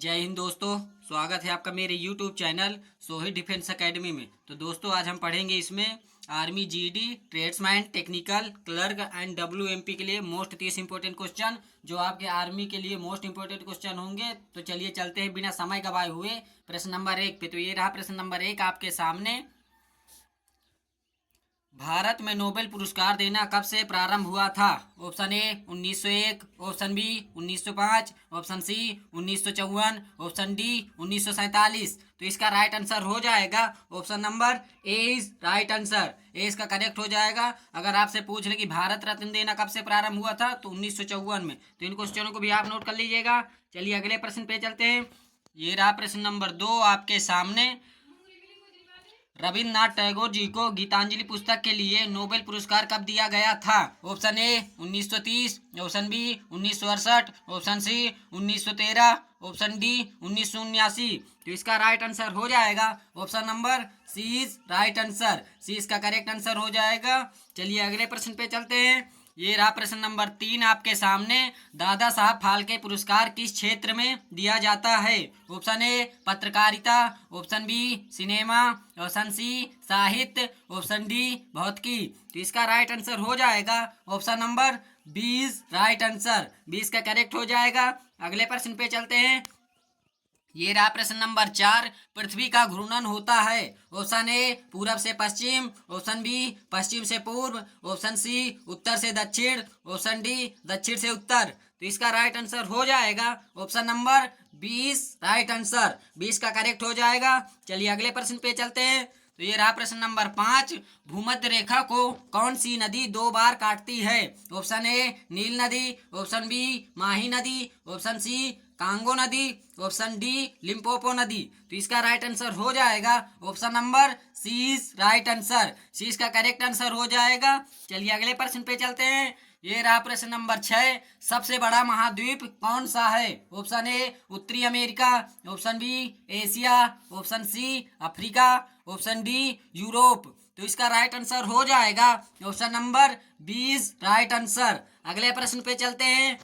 जय हिंद दोस्तों। स्वागत है आपका मेरे YouTube channel Sohit defence academy में। तो दोस्तों आज हम पढ़ेंगे इसमें army GD, tradesman, technical, clerk and WMP के लिए मोस्ट 30 इंपॉर्टेंट क्वेश्चन जो आपके आर्मी के लिए मोस्ट इंपॉर्टेंट क्वेश्चन होंगे। तो चलिए चलते हैं बिना समय गवाए हुए प्रश्न नंबर 1 पे। तो ये रहा प्रश्न नंबर 1 आपके सामने। भारत में नोबेल पुरस्कार देना कब से प्रारंभ हुआ था? Option A 1901, option B 1905, option C 1954, option D 1947। तो इसका राइट आंसर हो जाएगा option number A is right answer. A इसका करेक्ट हो जाएगा। अगर आपसे पूछ ले कि भारत रत्न देना कब से प्रारंभ हुआ था तो 1954 में। तो इन क्वेश्चनों को भी आप नोट कर लीजिएगा। चलिए अगले प्रश्न पे चलते हैं। ये रहा प्रश्न नंबर 2 आपके सामने। रविन्द्रनाथ टैगोर जी को गीतांजलि पुस्तक के लिए नोबेल पुरस्कार कब दिया गया था? Option A 1930, option B 1968, option C 1913, option D 1979। तो इसका राइट आंसर हो जाएगा option number C is right answer. C इसका करेक्ट आंसर हो जाएगा। चलिए अगले प्रश्न पे चलते हैं। ये रहा प्रश्न नंबर 3 आपके सामने। दादा साहब फाल्के पुरस्कार किस क्षेत्र में दिया जाता है? ऑप्शन ए पत्रकारिता, option b cinema, option c साहित्य, ऑप्शन डी भौतिकी। तो इसका राइट आंसर हो जाएगा ऑप्शन नंबर 20 राइट आंसर। 20 का करेक्ट हो जाएगा। अगले प्रश्न पे चलते हैं। ये रहा प्रश्न नंबर 4। पृथ्वी का घूर्णन होता है। ऑप्शन ए पूरब से पश्चिम, ऑप्शन बी पश्चिम से पूर्व, ऑप्शन सी उत्तर से दक्षिण, ऑप्शन डी दक्षिण से उत्तर। तो इसका राइट आंसर हो जाएगा ऑप्शन नंबर 20 राइट आंसर। 20 का करेक्ट हो जाएगा। चलिए अगले प्रश्न पे चलते हैं। तो ये रहा प्रश्न नंबर 5। भूमध्य रेखा को कौन सी नदी 2 बार काटती है? ऑप्शन ए नील नदी, ऑप्शन बी माही नदी, ऑप्शन सी कांगो नदी, ऑप्शन डी लिम्पोपो नदी। तो इसका राइट आंसर हो जाएगा option number C is right answer. C इसका करेक्ट आंसर हो जाएगा। चलिए अगले प्रश्न पे चलते हैं। ये रहा प्रश्न नंबर 6। सबसे बड़ा महाद्वीप कौन सा है? ऑप्शन ए उत्तरी America, option b Asia, option c Africa, option d Europe. तो इसका राइट आंसर हो जाएगा ऑप्शन नंबर 20 राइट आंसर। अगले प्रश्न पे चलते हैं।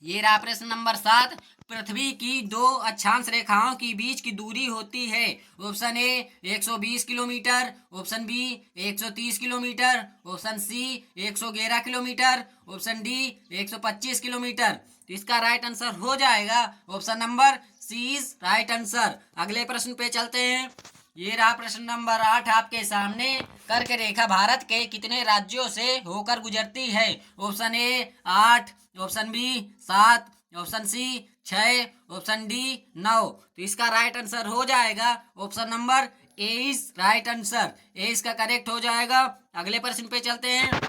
ये रहा प्रश्न नंबर 7। पृथ्वी की 2 अक्षांश रेखाओं की बीच की दूरी होती है। Option a 120 kilometre, option b 130 kilometre, option c 111 kilometre, option d 125 kilometre. तो इसका राइट आंसर हो जाएगा option number C is right answer. अगले प्रश्न पे चलते हैं। ये रहा प्रश्न नंबर 8 आपके सामने। कर्क रेखा भारत के कितने राज्यों से होकर गुजरती है? Option A 8, option B 7, option C 6, option D 9। तो इसका राइट आंसर हो जाएगा option number A is right answer. A इसका करेक्ट हो जाएगा। अगले प्रश्न पे चलते हैं।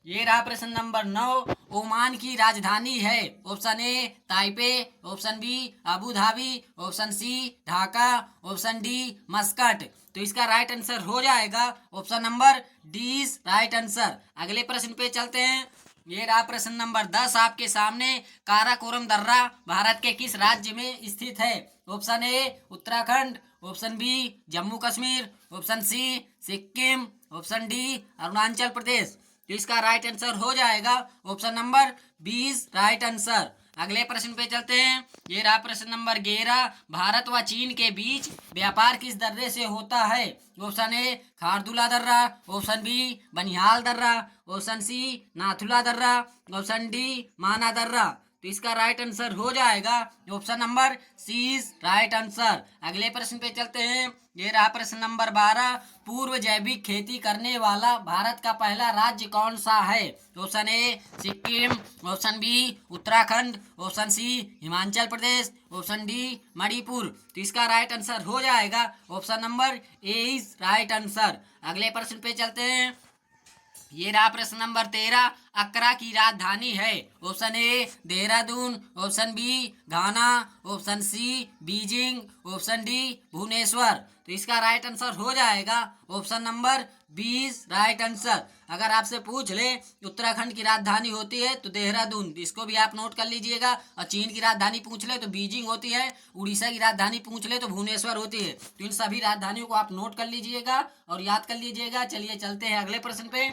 ये रहा प्रश्न नंबर 9। ओमान की राजधानी है। Option a Taipei, option b Abu option c Dhaka, option d Muscat. तो इसका राइट आंसर हो जाएगा option number d right answer. अगले प्रश्न पे चलते हैं। ये रहा प्रश्न नंबर 10 आपके सामने। काराकोरम दर्रा भारत के किस राज्य में स्थित है? Option A Uttarakhand, option B Jammu Kashmir, option C Sikkim, option D Arunachal Pradesh. तो इसका राइट आंसर हो जाएगा ऑप्शन नंबर 20 राइट आंसर। अगले प्रश्न पे चलते हैं। ये रहा प्रश्न नंबर 11। भारत व चीन के बीच व्यापार किस दर्रे से होता है? ऑप्शन ए खारदुला दर्रा, ऑप्शन बी बनिहाल दर्रा, ऑप्शन सी नाथुला दर्रा, ऑप्शन डी माना दर्रा। तो इसका राइट आंसर हो जाएगा option number C is right answer. अगले प्रश्न पे चलते हैं। ये रहा प्रश्न नंबर 12। पूर्व जैविक खेती करने वाला भारत का पहला राज्य कौन सा है? Option a Sikkim, option b Uttarakhand, option c Himachal Pradesh, option d Manipur. तो इसका राइट आंसर हो जाएगा option number A is right answer. अगले प्रश्न पे चलते हैं। ये रहा प्रश्न नंबर 13। अक्रा की राजधानी है। Option a Dehradun, option b Ghana, option c Beijing, option d Bhubaneswar. तो इसका राइट आंसर हो जाएगा ऑप्शन नंबर 20 राइट आंसर। अगर आपसे पूछ ले उत्तराखंड की राजधानी होती है तो देहरादून, इसको भी आप नोट कर लीजिएगा। और चीन की राजधानी पूछ ले तो बीजिंग होती है। उड़ीसा की राजधानी पूछ ले तो भुवनेश्वर होती है। तो इन सभी राजधानियों को आप नोट कर लीजिएगा और याद कर लीजिएगा। चलिए चलते हैं अगले प्रश्न पे।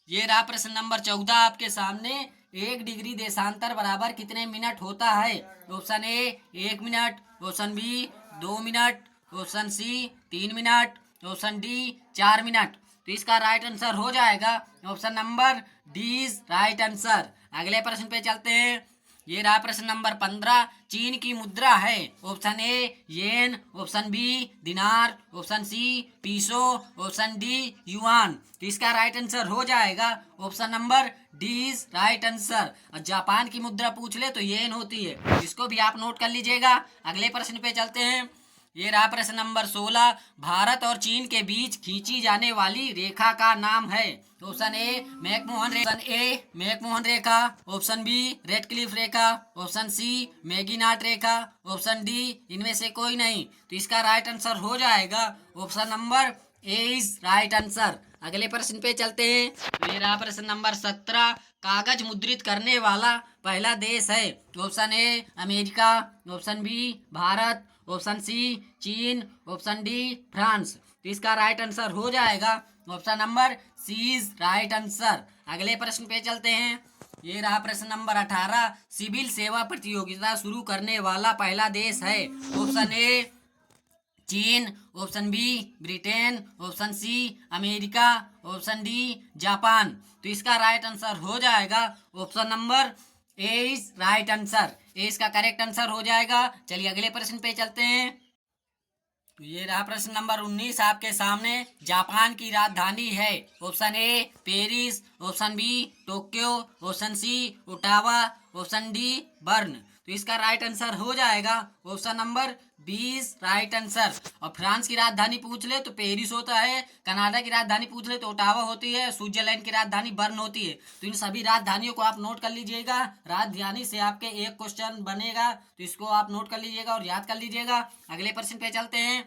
ये रहा प्रश्न नंबर 14 आपके सामने। एक डिग्री देशांतर बराबर कितने मिनट होता है? Option a 1 minute, option b 2 minute, option c 3 minute, option d 4 minute. तो इसका राइट आंसर हो जाएगा option number D is right answer. अगले प्रश्न पे चलते हैं। ये रहा प्रश्न नंबर 15। चीन की मुद्रा है option A yen, option B dinar, option C peso, option D yuan. तो इसका राइट आंसर हो जाएगा option number D is right answer. और जापान की मुद्रा पूछ ले तो येन होती है, इसको भी आप नोट कर लीजिएगा। अगले प्रश्न पे चलते हैं। ये रहा प्रश्न नंबर 16। भारत और चीन के बीच खींची जाने वाली रेखा का नाम है। ऑप्शन ए मैकमोहन रेखा, ऑप्शन ए मैकमोहन रेखा, ऑप्शन बी रेड क्लिफ रेखा, ऑप्शन सी मैगीनाट रेखा, ऑप्शन डी इनमें से कोई नहीं। तो इसका राइट आंसर हो जाएगा option number A is right answer. अगले प्रश्न पे चलते हैं। तो ये रहा प्रश्न नंबर 17। कागज मुद्रित करने वाला पहला देश है। Option a America, option b Bharat, option c चीन, ऑप्शन डी फ्रांस। तो इसका राइट आंसर हो जाएगा option number C is right answer. अगले प्रश्न पे चलते हैं। ये रहा प्रश्न नंबर 18। सिविल सेवा प्रतियोगिता शुरू करने वाला पहला देश है। ऑप्शन ए चीन, option B Britain, option C America, option D जापान। तो इसका राइट आंसर हो जाएगा option number A is right answer. A इसका करेक्ट आंसर हो जाएगा। चलिए अगले प्रश्न पे चलते हैं। तो ये रहा प्रश्न नंबर 19 आपके सामने। जापान की राजधानी है। Option a Paris, option b Tokyo, option c Ottawa, option d Bern. तो इसका राइट आंसर हो जाएगा ऑप्शन नंबर 20 राइट आंसर। और फ्रांस की राजधानी पूछ ले तो पेरिस होता है, कनाडा की राजधानी पूछ ले तो ओटावा होती है, स्विट्जरलैंड की राजधानी बर्न होती है। तो इन सभी राजधानियों को आप नोट कर लीजिएगा। राजधानी से आपके एक क्वेश्चन बनेगा, तो इसको आप नोट कर लीजिएगा और याद कर लीजिएगा। अगले प्रश्न पे चलते हैं।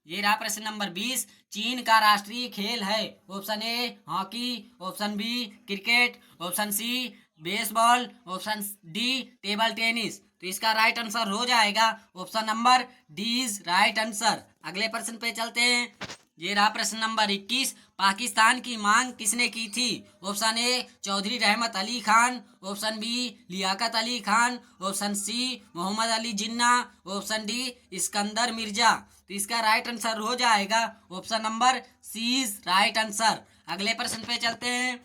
ये रहा प्रश्न नंबर 20। चीन का राष्ट्रीय खेल है। Option a hockey, option b cricket, option c baseball, option d table tennis. तो इसका राइट आंसर हो जाएगा option number D is right answer. अगले प्रश्न पे चलते हैं। ये रहा प्रश्न नंबर 21। पाकिस्तान की मांग किसने की थी? Option A Chaudhary Rahmat Ali Khan, option B Liaquat Ali Khan, option C Mohammad Ali Jinnah, option D Iskander Mirza. तो इसका राइट आंसर हो जाएगा option number C is right answer. अगले प्रश्न पे चलते हैं।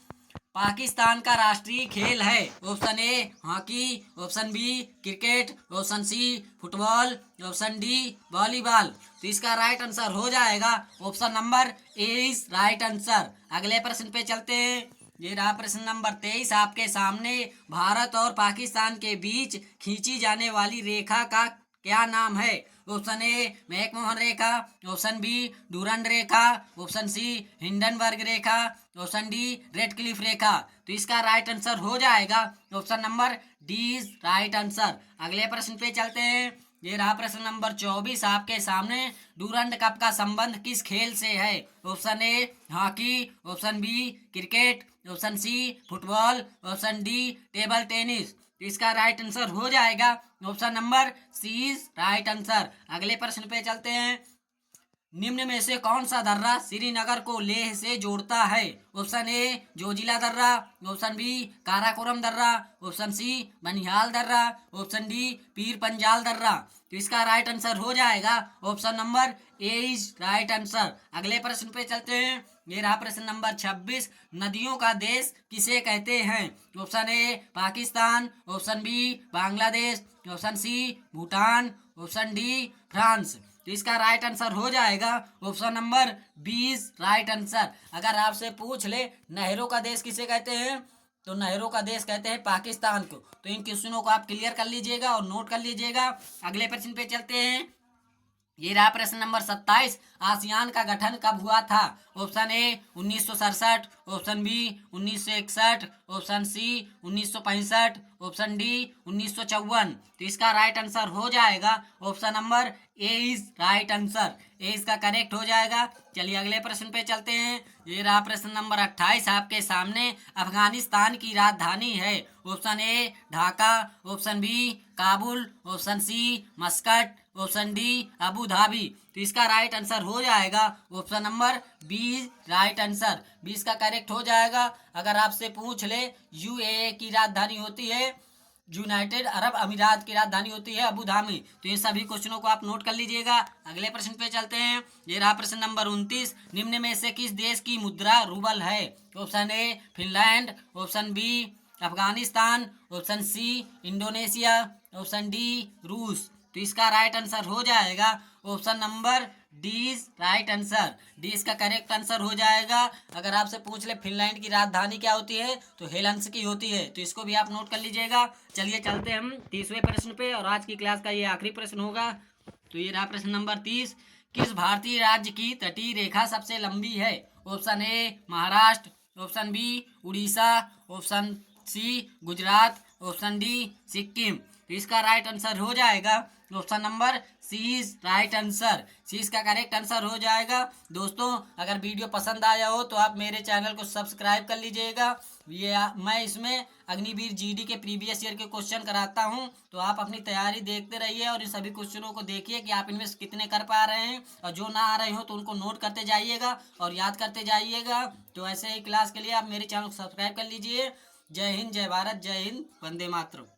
पाकिस्तान का राष्ट्रीय खेल है। Option a hockey, option b cricket, option c football, option d volleyball. तो इसका राइट आंसर हो जाएगा option number A is right answer. अगले प्रश्न पे चलते हैं। ये रहा प्रश्न नंबर 23 आपके सामने। भारत और पाकिस्तान के बीच खींची जाने वाली रेखा का क्या नाम है? ऑप्शन ए मैकमोहन रेखा, ऑप्शन बी डूरंड रेखा, ऑप्शन सी हिंडनबर्ग रेखा, ऑप्शन डी रेड क्लिफ रेखा। तो इसका राइट आंसर हो जाएगा option number D is right answer. अगले प्रश्न पे चलते हैं। ये रहा प्रश्न नंबर 24 आपके सामने। डूरंड कप का संबंध किस खेल से है? Option a hockey, option b cricket, option c football, option d table tennis. तो इसका राइट आंसर हो जाएगा option number C is right answer. अगले प्रश्न पे चलते हैं। निम्न में से कौन सा दर्रा श्रीनगर को लेह से जोड़ता है? ऑप्शन ए जोजिला दर्रा, ऑप्शन बी काराकोरम दर्रा, ऑप्शन सी बनिहाल दर्रा, ऑप्शन डी पीर पंजाल दर्रा। तो इसका राइट आंसर हो जाएगा option number A is right answer. अगले प्रश्न पे चलते हैं। ये रहा प्रश्न नंबर 26। नदियों का देश किसे कहते हैं? Option a Pakistan, option b Bangladesh, option c Bhutan, option d France. तो इसका राइट आंसर हो जाएगा ऑप्शन नंबर 20 राइट आंसर। अगर आपसे पूछ ले नहरों का देश किसे कहते हैं, तो नहरों का देश कहते हैं पाकिस्तान को। तो इन क्वेश्चनों को आप क्लियर कर लीजिएगा और नोट कर लीजिएगा। अगले प्रश्न पे चलते हैं। ये रहा प्रश्न नंबर 27। आसियान का गठन कब हुआ था? Option A 1967, option B 1961, option C 1965, option D 1954। तो इसका राइट आंसर हो जाएगा option number A is right answer. A इसका करेक्ट हो जाएगा। चलिए अगले प्रश्न पे चलते हैं। ये रहा प्रश्न नंबर 28 आपके सामने। अफगानिस्तान की राजधानी है। Option a Dhaka, option b Kabul, option c Muscat, option d Abu Dhabi इसका राइट आंसर हो जाएगा option number b right answer. 20 का करेक्ट हो जाएगा। अगर आपसे पूछ ले यूएई की राजधानी होती है, यूनाइटेड अरब अमीरात की राजधानी होती है अबू धाबी। तो ये सभी क्वेश्चनों को आप नोट कर लीजिएगा। अगले प्रश्न पे चलते हैं। ये रहा प्रश्न नंबर 29। निम्न में से किस देश की मुद्रा रूबल है? Option a Finland, option b Afghanistan, option c Indonesia, option d रूस। तो इसका राइट आंसर हो जाएगा option number d right answer. D इसका करेक्ट आंसर हो जाएगा। अगर आपसे पूछ ले फिनलैंड की राजधानी क्या होती है तो हेलंसिकी होती है। तो इसको भी आप नोट कर लीजिएगा। चलिए चलते हैं हम 30वें प्रश्न पे और आज की क्लास का ये आखिरी प्रश्न होगा। तो ये रहा प्रश्न नंबर 30। किस भारतीय राज्य की तटीय रेखा सबसे लंबी है? Option A Maharashtra, option B Orissa, option C Gujarat, option D Sikkim. तो इसका राइट आंसर हो जाएगा option number C is right answer. C इसका करेक्ट आंसर हो जाएगा। दोस्तों अगर वीडियो पसंद आया हो तो आप मेरे चैनल को सब्सक्राइब कर लीजिएगा। मैं इसमें अग्निवीर जीडी के प्रीवियस ईयर के क्वेश्चन कराता हूं। तो आप अपनी तैयारी देखते रहिए और इन सभी क्वेश्चनों को देखिए कि आप इनमें कितने कर पा रहे हैं, और जो ना आ रहे हो तो उनको नोट करते जाइएगा और याद करते जाइएगा। तो ऐसे ही क्लास के लिए आप मेरे चैनल को सब्सक्राइब कर लीजिए। जय हिंद, जय भारत, जय हिंद, वंदे मातरम।